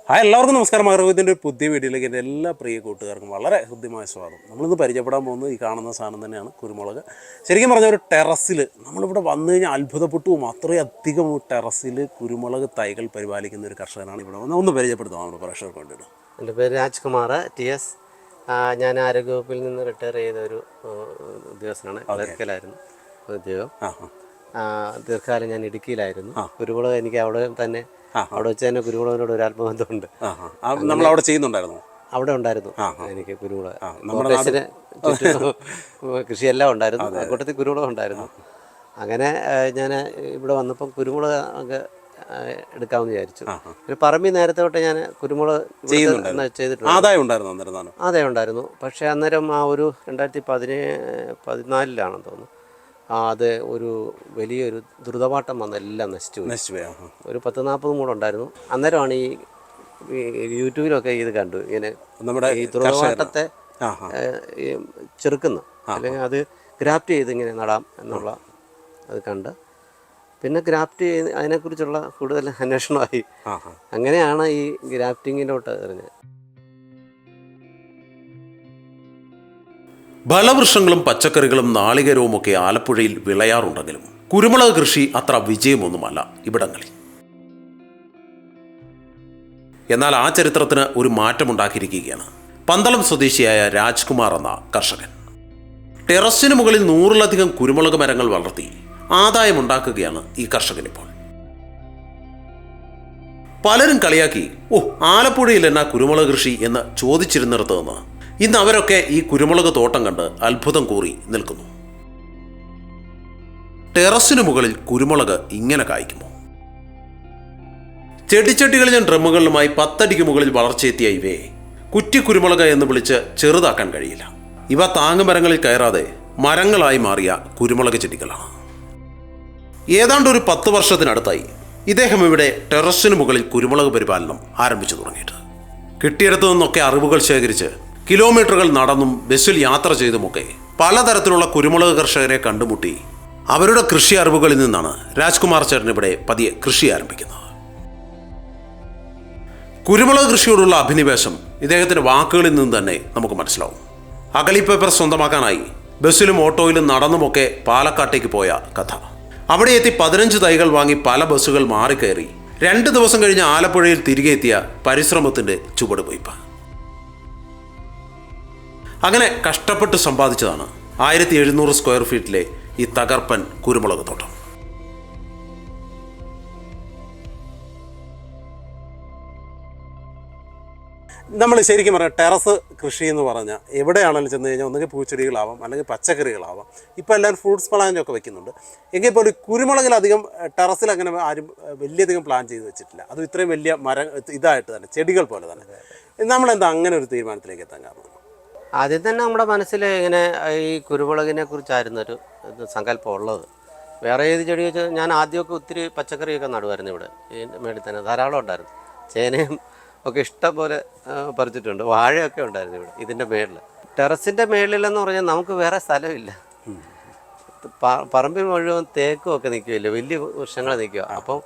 Hi എല്ലാവർക്കും നമസ്കാരം. ആരോഗ്യത്തിൻ്റെ ഒരു പുതിയ വീഡിയോയിലേക്ക് എൻ്റെ എല്ലാ പ്രിയ കൂട്ടുകാർക്കും വളരെ ഹൃദ്യമായ സ്വാഗതം. നമ്മളിന്ന് പരിചയപ്പെടാൻ പോകുന്നത് ഈ കാണുന്ന സാധനം തന്നെയാണ് കുരുമുളക്. ശരിക്കും പറഞ്ഞ ഒരു ടെറസിൽ നമ്മളിവിടെ വന്നു കഴിഞ്ഞാൽ അത്ഭുതപ്പെട്ടു പോകും. അത്രയധികം ടെറസിൽ കുരുമുളക് തൈകൾ പരിപാലിക്കുന്ന ഒരു കർഷകനാണ് ഇവിടെ വന്ന് ഒന്ന് പരിചയപ്പെടുത്താം നമ്മുടെ പ്രേക്ഷകർക്ക് വേണ്ടിയിട്ട്. എൻ്റെ പേര് രാജ്കുമാർ TS. ഞാൻ ആരോഗ്യവകുപ്പിൽ നിന്ന് റിട്ടയർ ചെയ്ത ഒരു ഉദ്യോഗസ്ഥനാണ്. ക്ലർക്കലായിരുന്നു ഉദ്യോഗം. ദീർഘകാലം ഞാൻ ഇടുക്കിയിലായിരുന്നു. കുരുമുളക് എനിക്ക് അവിടെ തന്നെ അവിടെ വെച്ച് തന്നെ കുരുമുളകിനോട് ഒരു ആത്മബന്ധമുണ്ട്. നമ്മൾ അവിടെ ചെയ്യുന്നുണ്ടായിരുന്നു. അവിടെ ഉണ്ടായിരുന്നു എനിക്ക് കുരുമുളക്. കൃഷിയെല്ലാം ഉണ്ടായിരുന്നു, കൂട്ടത്തിൽ കുരുമുളക് ഉണ്ടായിരുന്നു. അങ്ങനെ ഞാൻ ഇവിടെ വന്നപ്പം കുരുമുളക് എടുക്കാമെന്ന് വിചാരിച്ചു. ഒരു പറമ്പിൽ നേരത്തെ തൊട്ട് ഞാൻ കുരുമുളക് ചെയ്തിട്ടുണ്ട്. ആദായം ഉണ്ടായിരുന്നു. പക്ഷേ അന്നേരം ആ ഒരു 2014 തോന്നുന്നു, അത് ഒരു വലിയൊരു ദ്രുതപാട്ടം വന്ന് എല്ലാം നശിച്ചു. ഒരു 10-40 മൂടുണ്ടായിരുന്നു. അന്നേരമാണ് ഈ യൂട്യൂബിലൊക്കെ ഇത് കണ്ടു, ഇങ്ങനെ നമ്മുടെ ഈ ദ്രുതപാട്ടത്തെ ചെറുക്കുന്നു അല്ലെങ്കിൽ അത് ഗ്രാഫ്റ്റ് ചെയ്ത് ഇങ്ങനെ നടാം എന്നുള്ള അത് കണ്ട് പിന്നെ ഗ്രാഫ്റ്റ് ചെയ്ത് അതിനെക്കുറിച്ചുള്ള കൂടുതൽ അന്വേഷണമായി. അങ്ങനെയാണ് ഈ ഗ്രാഫ്റ്റിങ്ങിലോട്ട് എറിഞ്ഞത്. ഫലവൃക്ഷങ്ങളും പച്ചക്കറികളും നാളികേരവുമൊക്കെ ആലപ്പുഴയിൽ വിളയാറുണ്ടെങ്കിലും കുരുമുളക് കൃഷി അത്ര വിജയമൊന്നുമല്ല ഇവിടങ്ങളിൽ. എന്നാൽ ആ ചരിത്രത്തിന് ഒരു മാറ്റമുണ്ടാക്കിയിരിക്കുകയാണ് പന്തളം സ്വദേശിയായ രാജ്കുമാർ എന്ന കർഷകൻ. ടെറസിന് മുകളിൽ 100-ലധികം കുരുമുളക് മരങ്ങൾ വളർത്തി ആദായമുണ്ടാക്കുകയാണ് ഈ കർഷകൻ ഇപ്പോൾ. പലരും കളിയാക്കി, ആലപ്പുഴയിൽ എന്നാ കുരുമുളക് കൃഷി എന്ന് ചോദിച്ചിരുന്നിടത്ത് നിന്ന് ഇന്ന് അവരൊക്കെ ഈ കുരുമുളക് തോട്ടം കണ്ട് അത്ഭുതം കൂറി നിൽക്കുന്നു. ടെറസിന് മുകളിൽ കുരുമുളക് ഇങ്ങനെ കായ്ക്കുമോ? ചെടിച്ചട്ടികളിലും ഡ്രമ്മുകളിലുമായി 10 അടിക്ക് മുകളിൽ വളർച്ചയെത്തിയ ഇവയെ കുറ്റി കുരുമുളക് എന്ന് വിളിച്ച് ചെറുതാക്കാൻ കഴിയില്ല. ഇവ താങ്ങുമരങ്ങളിൽ കയറാതെ മരങ്ങളായി മാറിയ കുരുമുളക് ചെടികളാണ്. ഏതാണ്ട് ഒരു 10 വർഷത്തിനടുത്തായി ഇദ്ദേഹം ഇവിടെ ടെറസിന് മുകളിൽ കുരുമുളക് പരിപാലനം ആരംഭിച്ചു തുടങ്ങിയിട്ട്. കിട്ടിയിടത്തു നിന്നൊക്കെ അറിവുകൾ ശേഖരിച്ച് കിലോമീറ്ററുകൾ നടന്നും ബസ്സിൽ യാത്ര ചെയ്തുമൊക്കെ പലതരത്തിലുള്ള കുരുമുളക് കർഷകരെ കണ്ടുമുട്ടി അവരുടെ കൃഷി അറിവുകളിൽ നിന്നാണ് രാജ്കുമാർ ചേട്ടൻ ഇവിടെ പതിയെ കൃഷി ആരംഭിക്കുന്നത്. കുരുമുളക് കൃഷിയോടുള്ള അഭിനിവേശം ഇദ്ദേഹത്തിൻ്റെ വാക്കുകളിൽ നിന്ന് തന്നെ നമുക്ക് മനസ്സിലാവും. അഗളി പേപ്പർ സ്വന്തമാക്കാനായി ബസ്സിലും ഓട്ടോയിലും നടന്നുമൊക്കെ പാലക്കാട്ടേക്ക് പോയ കഥ. അവിടെ എത്തി 15 തൈകൾ വാങ്ങി പല ബസ്സുകൾ മാറിക്കയറി 2 ദിവസം കഴിഞ്ഞ് ആലപ്പുഴയിൽ തിരികെ എത്തിയ പരിശ്രമത്തിൻ്റെ ചുവടുവയ്പ്. അങ്ങനെ കഷ്ടപ്പെട്ട് സമ്പാദിച്ചതാണ് 1700 സ്ക്വയർ ഫീറ്റിലെ ഈ തകർപ്പൻ കുരുമുളക് തോട്ടം. നമ്മൾ ശരിക്കും പറയാം, ടെറസ് കൃഷി എന്ന് പറഞ്ഞാൽ എവിടെയാണെങ്കിലും ചെന്ന് കഴിഞ്ഞാൽ ഒന്നുകിൽ പൂച്ചെടികളാവാം അല്ലെങ്കിൽ പച്ചക്കറികളാവാം. ഇപ്പോൾ എല്ലാവരും ഫ്രൂട്ട്സ് പ്ലാന്റൊക്കെ വെക്കുന്നുണ്ട്. എങ്കിൽ പോലും കുരുമുളകിലധികം ടെറസിൽ അങ്ങനെ ആരും വലിയധികം പ്ലാൻ ചെയ്ത് വെച്ചിട്ടില്ല. അത് ഇത്രയും വലിയ മരം ഇതായിട്ട് തന്നെ ചെടികൾ പോലെ തന്നെ. നമ്മളെന്താ അങ്ങനെ ഒരു തീരുമാനത്തിലേക്ക് എത്താൻ കാരണം? ആദ്യം തന്നെ നമ്മുടെ മനസ്സിൽ ഇങ്ങനെ ഈ കുരുമുളകിനെ കുറിച്ചായിരുന്നു ഒരു സങ്കല്പം ഉള്ളത്. വേറെ ഏത് ചെടി വെച്ചാൽ ഞാൻ ആദ്യമൊക്കെ ഒത്തിരി പച്ചക്കറിയൊക്കെ നടുമായിരുന്നു. ഇവിടെ ഈ മേളിൽ തന്നെ ധാരാളം ഉണ്ടായിരുന്നു. ചേനയും ഒക്കെ ഇഷ്ടം പോലെ പറിച്ചിട്ടുണ്ട്. വാഴയൊക്കെ ഉണ്ടായിരുന്നു ഇവിടെ ഇതിൻ്റെ മേളിൽ. ടെറസിൻ്റെ മേളിലെന്ന് പറഞ്ഞാൽ നമുക്ക് വേറെ സ്ഥലമില്ല. പറമ്പിൽ മുഴുവൻ തേക്കും ഒക്കെ നിൽക്കുകയില്ല, വലിയ വൃക്ഷങ്ങൾ നിൽക്കുക. അപ്പം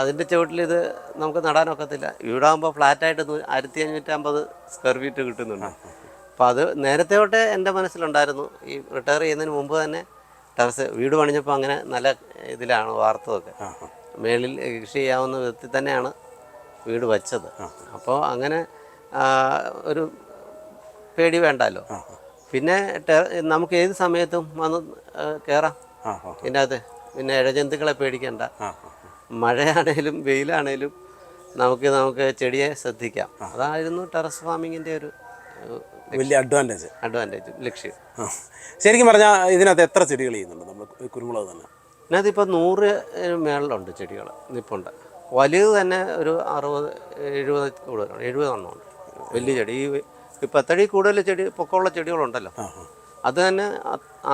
അതിൻ്റെ ചുവട്ടിൽ ഇത് നമുക്ക് നടാനൊക്കത്തില്ല. ഇവിടെ ആകുമ്പോൾ ഫ്ലാറ്റായിട്ട് 1550 സ്ക്വയർ ഫീറ്റ് കിട്ടുന്നുണ്ട്. അപ്പോൾ അത് നേരത്തെ തൊട്ടേ എൻ്റെ മനസ്സിലുണ്ടായിരുന്നു. ഈ റിട്ടയർ ചെയ്യുന്നതിന് മുമ്പ് തന്നെ ടെറസ് വീട് പണിഞ്ഞപ്പോൾ അങ്ങനെ നല്ല ഇതിലാണ് വാർത്തതൊക്കെ. മേളിൽ കൃഷി ചെയ്യാവുന്ന വിധത്തിൽ തന്നെയാണ് വീട് വച്ചത്. അപ്പോൾ അങ്ങനെ ഒരു പേടി വേണ്ടല്ലോ. പിന്നെ നമുക്ക് ഏത് സമയത്തും വന്ന് കയറാം ഇതിനകത്ത്. പിന്നെ ഇഴജന്തുക്കളെ പേടിക്കണ്ട. മഴയാണേലും വെയിലാണേലും നമുക്ക് ചെടിയെ ശ്രദ്ധിക്കാം. അതായിരുന്നു ടെറസ് ഫാമിങ്ങിൻ്റെ ഒരു വലിയ അഡ്വാൻറ്റേജ് ലക്ഷ്യം. ശരിക്കും പറഞ്ഞാൽ ഇതിനകത്ത് എത്ര ചെടികൾ ചെയ്യുന്നുണ്ട് നമ്മൾ കുരുമുളക് തന്നെ? ഇതിനകത്തിപ്പോൾ 100 മേളിലുണ്ട് ചെടികൾ നിൽപ്പുണ്ട്. വലുത് തന്നെ ഒരു 60-70 കൂടുതലാണ്, 70 എണ്ണമുണ്ട് വലിയ ചെടി. ഈ 10 അടി കൂടുതൽ ചെടി പൊക്കമുള്ള ചെടികളുണ്ടല്ലോ, അത് തന്നെ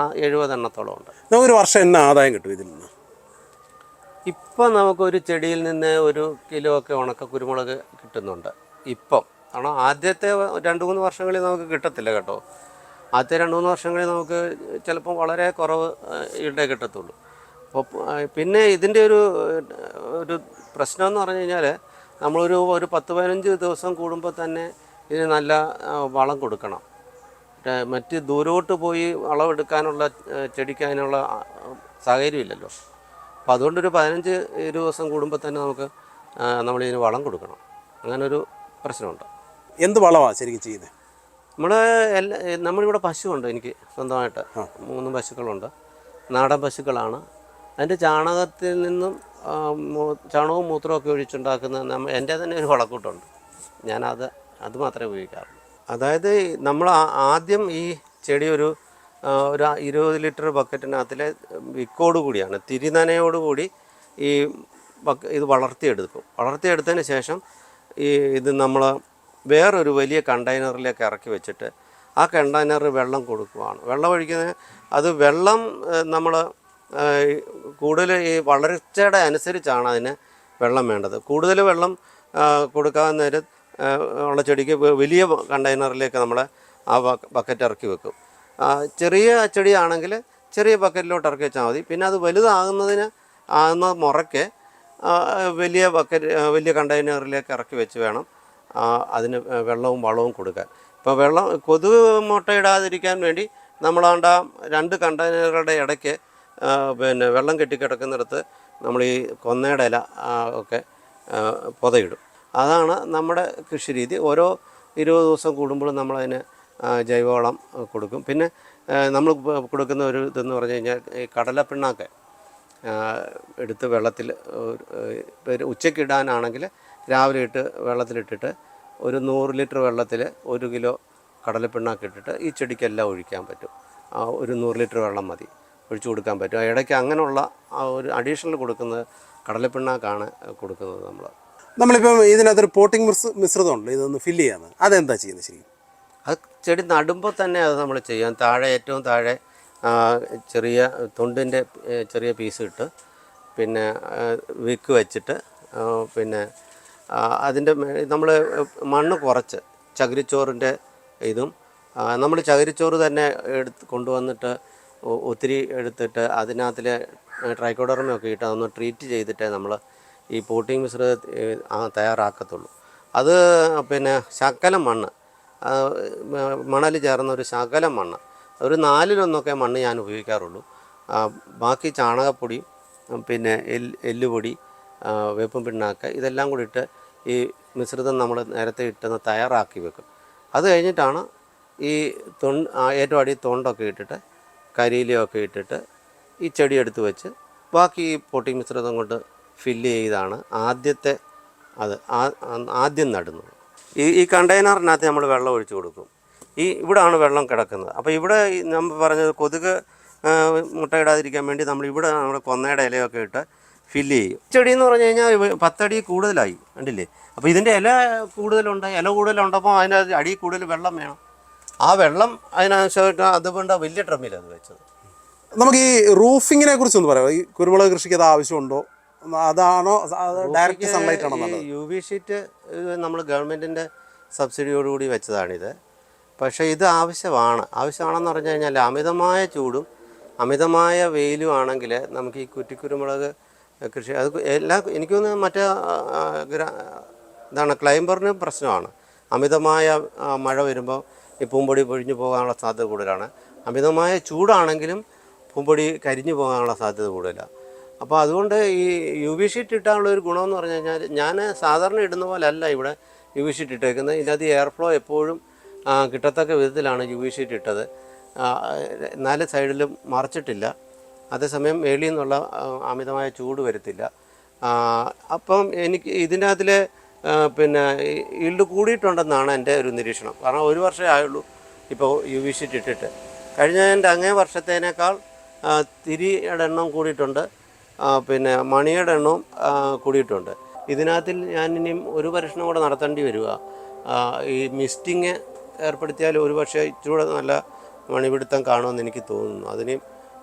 70 എണ്ണത്തോളം ഉണ്ട്. നമുക്കൊരു വർഷം എന്നാ ആദായം കിട്ടും ഇതിൽ നിന്ന്? ഇപ്പം നമുക്കൊരു ചെടിയിൽ നിന്ന് 1 കിലോ ഒക്കെ ഉണക്ക കുരുമുളക് കിട്ടുന്നുണ്ട് ഇപ്പം. കാരണം ആദ്യത്തെ 2-3 വർഷങ്ങളിൽ നമുക്ക് കിട്ടത്തില്ല കേട്ടോ. ആദ്യത്തെ 2-3 വർഷങ്ങളിൽ നമുക്ക് ചിലപ്പോൾ വളരെ കുറവ് ഈൽഡേ കിട്ടത്തുള്ളൂ. അപ്പോൾ പിന്നെ ഇതിൻ്റെ ഒരു പ്രശ്നം എന്ന് പറഞ്ഞു കഴിഞ്ഞാൽ നമ്മളൊരു 10-15 ദിവസം കൂടുമ്പോൾ തന്നെ ഇതിന് നല്ല വളം കൊടുക്കണം. മറ്റ് ദൂരോട്ട് പോയി വളമെടുക്കാനുള്ള ചെടിക്ക് അതിനുള്ള സാഹചര്യമില്ലല്ലോ. അപ്പോൾ അതുകൊണ്ടൊരു 15-20 ദിവസം കൂടുമ്പോൾ തന്നെ നമുക്ക് നമ്മളിതിന് വളം കൊടുക്കണം. അങ്ങനൊരു പ്രശ്നമുണ്ട്. എന്ത് വളമാണ് ശരിക്കും ചെയ്യുന്നത്? നമ്മളിവിടെ പശുവുണ്ട്, എനിക്ക് സ്വന്തമായിട്ട് 3 പശുക്കളുണ്ട്. നാടൻ പശുക്കളാണ്. അതിൻ്റെ ചാണകത്തിൽ നിന്നും ചാണകവും മൂത്രവും ഒക്കെ ഒഴിച്ചുണ്ടാക്കുന്ന എൻ്റെ തന്നെ ഒരു വളക്കൂട്ടുണ്ട്. അത് മാത്രമേ ഉപയോഗിക്കാറുള്ളൂ. അതായത് നമ്മൾ ആദ്യം ഈ ചെടി ഒരു 20 ലിറ്റർ ബക്കറ്റിനകത്തിലെ വിക്കോട് കൂടിയാണ്, തിരിനനയോടുകൂടി ഇത് വളർത്തിയെടുത്തതിന് ശേഷം ഇത് നമ്മൾ വേറൊരു വലിയ കണ്ടെയ്നറിലേക്ക് ഇറക്കി വെച്ചിട്ട് ആ കണ്ടെയ്നറിൽ വെള്ളം കൊടുക്കുകയാണ്. വെള്ളം ഒഴിക്കുന്നത് അത് വെള്ളം നമ്മൾ കൂടുതൽ ഈ വളർച്ചയുടെ അനുസരിച്ചാണ് അതിന് വെള്ളം വേണ്ടത്. കൂടുതൽ വെള്ളം കൊടുക്കാൻ നേരം ഉള്ള ചെടിക്ക് വലിയ കണ്ടെയ്നറിലേക്ക് നമ്മൾ ആ ബക്കറ്റ് ഇറക്കി വെക്കും. ചെറിയ ചെടിയാണെങ്കിൽ ചെറിയ ബക്കറ്റിലോട്ട് ഇറക്കി വെച്ചാൽ മതി. പിന്നെ അത് ആകുന്ന മുറയ്ക്ക് വലിയ കണ്ടെയ്നറിലേക്ക് ഇറക്കി വെച്ച് വേണം അതിന് വെള്ളവും വളവും കൊടുക്കാൻ. ഇപ്പോൾ കൊതുക് മുട്ടയിടാതിരിക്കാൻ വേണ്ടി നമ്മളാണ്ട 2 കണ്ടെയ്നറുകളുടെ ഇടയ്ക്ക് വെള്ളം കെട്ടിക്കിടക്കുന്നിടത്ത് നമ്മൾ ഈ കൊന്നയുടെ ഇല ഒക്കെ പൊതയിടും. അതാണ് നമ്മുടെ കൃഷി രീതി. ഓരോ 20 ദിവസം കൂടുമ്പോഴും നമ്മളതിന് ജൈവവളം കൊടുക്കും. പിന്നെ നമ്മൾ കൊടുക്കുന്ന ഒരു ഇതെന്ന് പറഞ്ഞു കഴിഞ്ഞാൽ ഈ കടലപ്പിണ്ണാക്ക് എടുത്ത് വെള്ളത്തിൽ ഉച്ചയ്ക്ക് ഇടാനാണെങ്കിൽ രാവിലെ വെള്ളത്തിലിട്ടിട്ട് ഒരു 100 ലിറ്റർ വെള്ളത്തിൽ 1 കിലോ കടലപ്പിണ്ണാക്ക് ഇട്ടിട്ട് ഈ ചെടിക്കെല്ലാം ഒഴിക്കാൻ പറ്റും. ഒരു 100 ലിറ്റർ വെള്ളം മതി ഒഴിച്ചു കൊടുക്കാൻ പറ്റും. ഇടയ്ക്ക് അങ്ങനെയുള്ള ഒരു അഡീഷണൽ കൊടുക്കുന്നത് കടലപ്പിണ്ണാക്കാണ് കൊടുക്കുന്നത്. നമ്മളിപ്പം ഇതിനകത്തൊരു പോട്ടിംഗ് മിശ്രിതമുണ്ട്, ഇതൊന്ന് ഫില്ല് ചെയ്യാന്ന്. അതെന്താ ചെയ്യുന്നത് ശരിക്കും? അത് ചെടി നടുമ്പോൾ തന്നെ അത് നമ്മൾ ചെയ്യാം. ഏറ്റവും താഴെ ചെറിയ തൊണ്ടിൻ്റെ ചെറിയ പീസ് ഇട്ട് പിന്നെ വിക്ക് വെച്ചിട്ട് പിന്നെ അതിൻ്റെ നമ്മൾ മണ്ണ് കുറച്ച് ചകിരിച്ചോറിൻ്റെ ഇതും നമ്മൾ ചകിരിച്ചോറ് തന്നെ കൊണ്ടുവന്നിട്ട് ഒത്തിരി എടുത്തിട്ട് അതിനകത്തിൽ ട്രൈക്കോഡർമയൊക്കെ ഇട്ട് അതൊന്ന് ട്രീറ്റ് ചെയ്തിട്ടേ നമ്മൾ ഈ പോട്ടിംഗ് മിശ്രിതം തയ്യാറാക്കത്തുള്ളൂ. അത് പിന്നെ ശകലം മണ്ണ്, മണൽ ചേർന്ന ഒരു ശകലം മണ്ണ്, ഒരു 4-1 മണ്ണ് ഞാൻ ഉപയോഗിക്കാറുള്ളൂ. ബാക്കി ചാണകപ്പൊടി, പിന്നെ എല്ലുപൊടി, വേപ്പും പിണ്ണാക്ക് ഇതെല്ലാം കൂടി ഇട്ട് ഈ മിശ്രിതം നമ്മൾ നേരത്തെ ഇട്ടെന്ന് തയ്യാറാക്കി വെക്കും. അത് കഴിഞ്ഞിട്ടാണ് ഈ ഏറ്റവും അടി തൊണ്ടൊക്കെ ഇട്ടിട്ട് കരിയിലയൊക്കെ ഇട്ടിട്ട് ഈ ചെടി എടുത്ത് വെച്ച് ബാക്കി ഈ പോട്ടിംഗ് മിശ്രിതം കൊണ്ട് ഫില്ല് ചെയ്താണ് ആദ്യം നടുന്നത്. ഈ കണ്ടെയ്നറിനകത്ത് നമ്മൾ വെള്ളം ഒഴിച്ചു കൊടുക്കും. ഇവിടാണ് വെള്ളം കിടക്കുന്നത്. അപ്പോൾ ഇവിടെ നമ്മൾ പറഞ്ഞത് കൊതുക് മുട്ടയിടാതിരിക്കാൻ വേണ്ടി ഇവിടെ നമ്മുടെ കൊന്നയുടെ ഇലയൊക്കെ ഇട്ട് ഫില്ല് ചെയ്യും. ചെടി എന്ന് പറഞ്ഞു കഴിഞ്ഞാൽ 10 അടി കൂടുതലായി, കണ്ടില്ലേ? അപ്പോൾ ഇതിൻ്റെ ഇല കൂടുതലുണ്ടപ്പോൾ അതിൻ്റെ അടി കൂടുതൽ വെള്ളം വേണം. ആ വെള്ളം അതിനനുസരിച്ച് അതുകൊണ്ട് വലിയ ഡ്രമ്മിലാണ് അത് വെച്ചത്. നമുക്ക് ഈ റൂഫിങ്ങിനെ കുറിച്ചൊന്ന് പറയാം. ഈ കുരുമുളക് കൃഷിക്ക് അത് ആവശ്യമുണ്ടോ? അതാണോ ഡയറക്റ്റ് സൺലൈറ്റ് ആണോ? UV ഷീറ്റ് നമ്മൾ ഗവൺമെൻറ്റിൻ്റെ സബ്സിഡിയോടുകൂടി വെച്ചതാണിത്. പക്ഷേ ഇത് ആവശ്യമാണെന്ന് പറഞ്ഞു കഴിഞ്ഞാൽ അമിതമായ ചൂടും അമിതമായ വെയിലും ആണെങ്കിൽ നമുക്ക് ഈ കുറ്റിക്കുരുമുളക് കൃഷി എനിക്ക് തോന്നുന്നു മറ്റേ ക്ലൈംബറിന് പ്രശ്നമാണ്. അമിതമായ മഴ വരുമ്പോൾ ഈ പൂമ്പൊടി പൊഴിഞ്ഞു പോകാനുള്ള സാധ്യത കൂടുതലാണ്. അമിതമായ ചൂടാണെങ്കിലും പൂമ്പൊടി കരിഞ്ഞു പോകാനുള്ള സാധ്യത കൂടുതലാണ്. അപ്പോൾ അതുകൊണ്ട് ഈ UV ഷീറ്റ് ഇട്ടാനുള്ള ഒരു ഗുണമെന്ന് പറഞ്ഞു കഴിഞ്ഞാൽ ഞാൻ സാധാരണ ഇടുന്ന പോലെ അല്ല ഇവിടെ UV ഷീറ്റ് ഇട്ടേക്കുന്നത്. ഇതിനകത്ത് എയർ ഫ്ലോ എപ്പോഴും കിട്ടത്തക്ക വിധത്തിലാണ് UV ഷീറ്റ് ഇട്ടത്. 4 സൈഡിലും മറച്ചിട്ടില്ല. അതേസമയം മേളിൽ നിന്നുള്ള അമിതമായ ചൂട് വരുത്തില്ല. അപ്പം എനിക്ക് ഇതിനകത്തിൽ പിന്നെ ഈൽഡ് കൂടിയിട്ടുണ്ടെന്നാണ് എൻ്റെ ഒരു നിരീക്ഷണം. കാരണം 1 വർഷമേ ആയുള്ളൂ ഇപ്പോൾ UV ഷീറ്റ് ഇട്ടിട്ട്. കഴിഞ്ഞതിൻ്റെ അങ്ങേ വർഷത്തേനേക്കാൾ തിരിയുടെ എണ്ണം കൂടിയിട്ടുണ്ട്, പിന്നെ മണിയുടെ എണ്ണവും കൂടിയിട്ടുണ്ട്. ഇതിനകത്തിൽ ഞാൻ ഇനിയും ഒരു പരീക്ഷണം കൂടെ നടത്തേണ്ടി വരിക. ഈ മിസ്റ്റിങ് ഏർപ്പെടുത്തിയാൽ ഒരു പക്ഷേ ഇച്ചിരൂടെ നല്ല മണിപിടുത്തം കാണുമെന്ന് എനിക്ക് തോന്നുന്നു.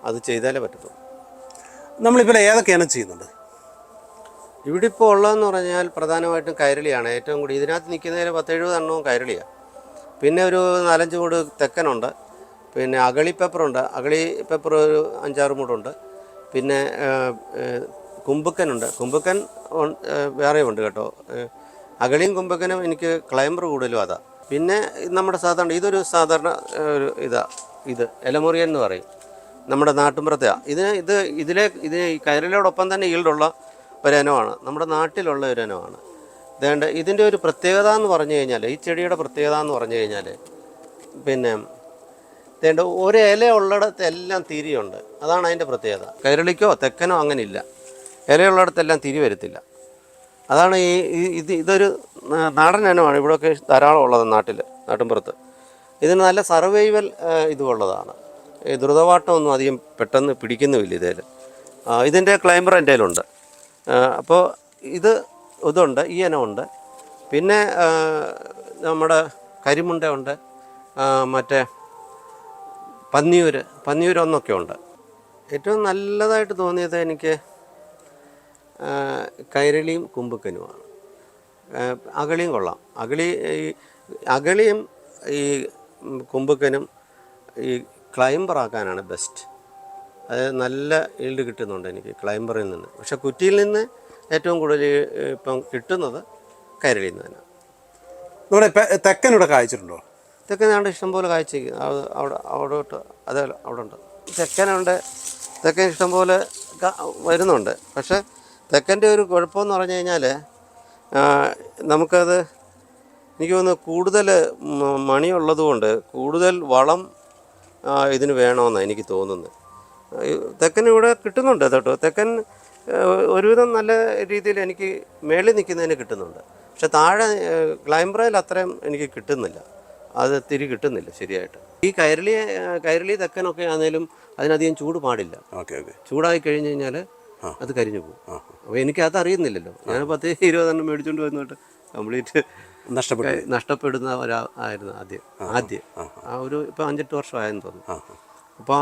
അത് ചെയ്താലേ പറ്റത്തുള്ളൂ. നമ്മളിപ്പോൾ ഏതൊക്കെയാണ് ചെയ്യുന്നുണ്ട്? ഇവിടെ ഇപ്പോൾ ഉള്ളതെന്ന് പറഞ്ഞാൽ പ്രധാനമായിട്ടും കൈരളിയാണ് ഏറ്റവും കൂടി. ഇതിനകത്ത് നിൽക്കുന്നതിന് 10-70 എണ്ണവും കൈരളിയാണ്. പിന്നെ ഒരു 4-5 മൂട് തെക്കനുണ്ട്. പിന്നെ അഗളി പെപ്പറുണ്ട്. അഗളി പെപ്പർ ഒരു 5-6 മൂടുണ്ട്. പിന്നെ കുമ്പുക്കനുണ്ട്. കുമ്പുക്കൻ വേറെ ഉണ്ട് കേട്ടോ. അഗളിയും കുമ്പക്കനും എനിക്ക് ക്ലൈംബർ കൂടുതലും അതാ. പിന്നെ നമ്മുടെ സാധാരണ ഇതൊരു സാധാരണ ഒരു ഇത് എലമുറിയൻ എന്ന് പറയും, നമ്മുടെ നാട്ടുമ്പുറത്തെയാണ്. ഇത് ഈ കയറിലോടൊപ്പം തന്നെ ഈൽഡുള്ള ഒരിനമാണ്, നമ്മുടെ നാട്ടിലുള്ള ഒരിനമാണ്. അതുകൊണ്ട് ഇതിൻ്റെ ഒരു പ്രത്യേകത എന്ന് പറഞ്ഞു കഴിഞ്ഞാൽ, ഈ ചെടിയുടെ പ്രത്യേകത എന്ന് പറഞ്ഞു കഴിഞ്ഞാൽ, പിന്നെ അതുകൊണ്ട് ഒരു ഇല ഉള്ളിടത്തെല്ലാം തിരിയുണ്ട്. അതാണ് അതിൻ്റെ പ്രത്യേകത. കൈരളിക്കോ തെക്കനോ അങ്ങനെ ഇല്ല, ഇലയുള്ളിടത്തെല്ലാം തിരി വരത്തില്ല. അതാണ് ഇതൊരു നാടൻ ഇനമാണ്. ഇവിടെയൊക്കെ ധാരാളം ഉള്ളത് നാട്ടിൻപുറത്ത്. ഇതിന് നല്ല സർവൈവൽ ഇതുള്ളതാണ്. ഈ ദ്രുതവാട്ടമൊന്നും അധികം പെട്ടെന്ന് പിടിക്കുന്നുമില്ല ഇതിൽ. ഇതിൻ്റെ ക്ലൈംബർ എൻ്റെ കയ്യിലുണ്ട്. അപ്പോൾ ഇതുണ്ട്, ഈ ഇനമുണ്ട്. പിന്നെ നമ്മുടെ കരിമുണ്ട ഉണ്ട്, മറ്റേ പന്നിയൂരൊന്നൊക്കെ ഉണ്ട്. ഏറ്റവും നല്ലതായിട്ട് തോന്നിയത് എനിക്ക് കൈരളിയും കുമ്പക്കനുമാണ്. അഗളിയും കൊള്ളാം. അഗളിയും ഈ കുമ്പക്കനും ഈ ക്ലൈംബറാക്കാനാണ് ബെസ്റ്റ്. അത് നല്ല ഈൽഡ് കിട്ടുന്നുണ്ട് എനിക്ക് ക്ലൈംബറിൽ നിന്ന്. പക്ഷേ കുറ്റിയിൽ നിന്ന് ഏറ്റവും കൂടുതൽ ഇപ്പം കിട്ടുന്നത് കൈരളിയിൽ നിന്ന് തന്നെ. നമ്മുടെ തെക്കനിവിടെ കായ്ച്ചിട്ടുണ്ടോ? തെക്കൻ ഞാൻ ഇഷ്ടംപോലെ കായ്ച്ചേക്ക് അവിടോട്ട് അവിടെ ഉണ്ട്. തെക്കൻ ഇഷ്ടംപോലെ വരുന്നുണ്ട്. പക്ഷേ തെക്കൻ്റെ ഒരു കുഴപ്പമെന്ന് പറഞ്ഞു കഴിഞ്ഞാൽ, നമുക്കത് എനിക്ക് തോന്നുന്നു കൂടുതൽ മണിയുള്ളതുകൊണ്ട് കൂടുതൽ വളം ഇതിന് വേണമെന്നാണ് എനിക്ക് തോന്നുന്നത്. തെക്കൻ ഇവിടെ കിട്ടുന്നുണ്ട് കേട്ടോ. തെക്കൻ ഒരുവിധം നല്ല രീതിയിൽ എനിക്ക് മേളിൽ നിൽക്കുന്നതിന് കിട്ടുന്നുണ്ട്. പക്ഷെ താഴെ ക്ലൈംബറയിൽ അത്രയും എനിക്ക് കിട്ടുന്നില്ല, അത് തിരി കിട്ടുന്നില്ല ശരിയായിട്ട്. ഈ കൈരളി തെക്കനൊക്കെ ആണെങ്കിലും അതിനധികം ചൂട് പാടില്ല. ചൂടായി കഴിഞ്ഞ് കഴിഞ്ഞാൽ അത് കരിഞ്ഞു പോകും. അപ്പോൾ എനിക്കത് അറിയുന്നില്ലല്ലോ. ഞാൻ 10-20 എണ്ണം മേടിച്ചുകൊണ്ട് വന്നിട്ട് കംപ്ലീറ്റ് നഷ്ടപ്പെടുന്ന ആയിരുന്നു ആദ്യം. ഇപ്പം 5-8 വർഷമായെന്ന് തോന്നുന്നു. അപ്പോൾ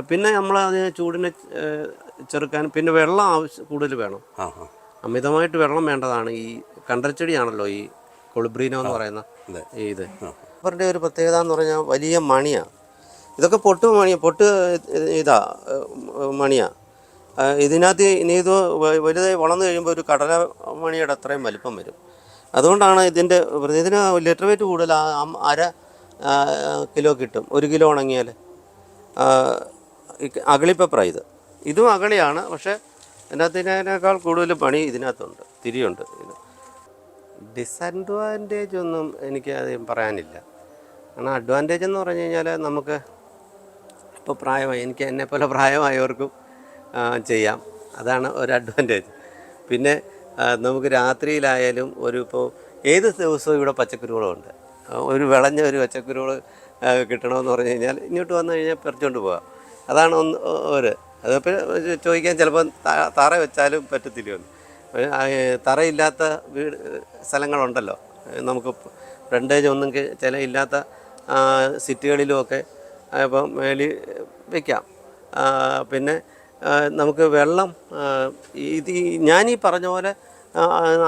പിന്നെ നമ്മൾ അതിന് ചൂടിനെ ചെറുക്കാൻ പിന്നെ വെള്ളം കൂടുതൽ വേണം. അമിതമായിട്ട് വെള്ളം വേണ്ടതാണ്. ഈ കണ്ടൽച്ചെടിയാണല്ലോ ഈ കൊളിബ്രീനോ എന്ന് പറയുന്ന ഇത്. അവരുടെ ഒരു പ്രത്യേകത എന്ന് പറഞ്ഞാൽ വലിയ മണിയാണ്. ഇതൊക്കെ പൊട്ട് മണിയാണ്. ഇതിനകത്ത് ഇനി ഇത് വലുതായി വളർന്നു കഴിയുമ്പോൾ ഒരു കടല മണിയുടെ അത്രയും വലിപ്പം വരും. അതുകൊണ്ടാണ് ഇതിന് ലിറ്റർ വെയിറ്റ് കൂടുതൽ 1/2 കിലോ കിട്ടും. 1 കിലോ ഉണങ്ങിയാൽ. അഗളി പെപ്പറാണ് ഇതും അഗളിയാണ്. പക്ഷേ ഇതിനകത്തേക്കാൾ കൂടുതൽ പണി ഇതിനകത്തുണ്ട്, തിരിയുണ്ട്. ഡിസഡ്വാൻറ്റേജ് ഒന്നും എനിക്ക് അധികം പറയാനില്ല. കാരണം അഡ്വാൻറ്റേജ് എന്ന് പറഞ്ഞു കഴിഞ്ഞാൽ നമുക്ക് ഇപ്പോൾ എനിക്ക് എന്നെപ്പോലെ പ്രായമായവർക്കും ചെയ്യാം. അതാണ് ഒരു അഡ്വാൻറ്റേജ്. പിന്നെ നമുക്ക് രാത്രിയിലായാലും ഇപ്പോൾ ഏത് ദിവസവും ഇവിടെ പച്ചക്കറികളുണ്ട്. ഒരു വിളഞ്ഞ ഒരു പച്ചക്കറികൾ കിട്ടണമെന്ന് പറഞ്ഞു കഴിഞ്ഞാൽ ഇങ്ങോട്ട് വന്നു കഴിഞ്ഞാൽ പറിച്ചുകൊണ്ട് പോകാം. അതാണ് അതപ്പോൾ ചോദിക്കാൻ ചിലപ്പോൾ തറ വെച്ചാലും പറ്റത്തില്ല. തറയില്ലാത്ത സ്ഥലങ്ങളുണ്ടല്ലോ, നമുക്ക് ഫ്രണ്ടേജ് ഒന്നും ചില ഇല്ലാത്ത സിറ്റികളിലുമൊക്കെ ഇപ്പം മേളിൽ വയ്ക്കാം. പിന്നെ നമുക്ക് വെള്ളം ഞാനീ പറഞ്ഞ പോലെ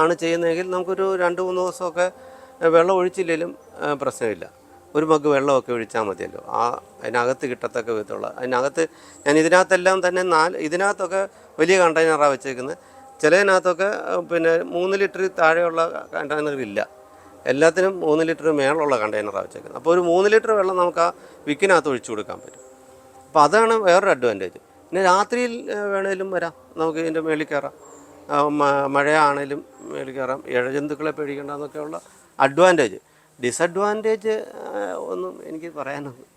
ആണ് ചെയ്യുന്നതെങ്കിൽ നമുക്കൊരു 2-3 ദിവസമൊക്കെ വെള്ളം ഒഴിച്ചില്ലെങ്കിലും പ്രശ്നമില്ല. ഒരു മഗ് വെള്ളമൊക്കെ ഒഴിച്ചാൽ മതിയല്ലോ. അതിനകത്ത് കിട്ടത്തക്ക വിധമുള്ള അതിനകത്ത് ഞാൻ ഇതിനകത്തെല്ലാം തന്നെ ഇതിനകത്തൊക്കെ വലിയ കണ്ടെയ്നറാണ് വെച്ചേക്കുന്നത്. ചിലതിനകത്തൊക്കെ പിന്നെ 3 ലിറ്റർ താഴെയുള്ള കണ്ടെയ്നറില്ല. എല്ലാത്തിനും 3 ലിറ്റർ മേളുള്ള കണ്ടെയ്നറാണ് വെച്ചേക്കുന്നത്. അപ്പോൾ ഒരു 3 ലിറ്റർ വെള്ളം നമുക്ക് ആ വിക്കിനകത്ത് ഒഴിച്ചു കൊടുക്കാൻ പറ്റും. അപ്പോൾ അതാണ് വേറൊരു അഡ്വാൻറ്റേജ്. പിന്നെ രാത്രിയിൽ വേണേലും വരാം, നമുക്ക് ഇതിൻ്റെ മേളിൽ കയറാം. മഴയാണേലും മേളിൽ കയറാം. ഇഴജന്തുക്കളെ പേടിക്കേണ്ടെന്നൊക്കെയുള്ള അഡ്വാൻറ്റേജ്. ഡിസഡ്വാൻറ്റേജ് ഒന്നും എനിക്ക് പറയാനൊന്നും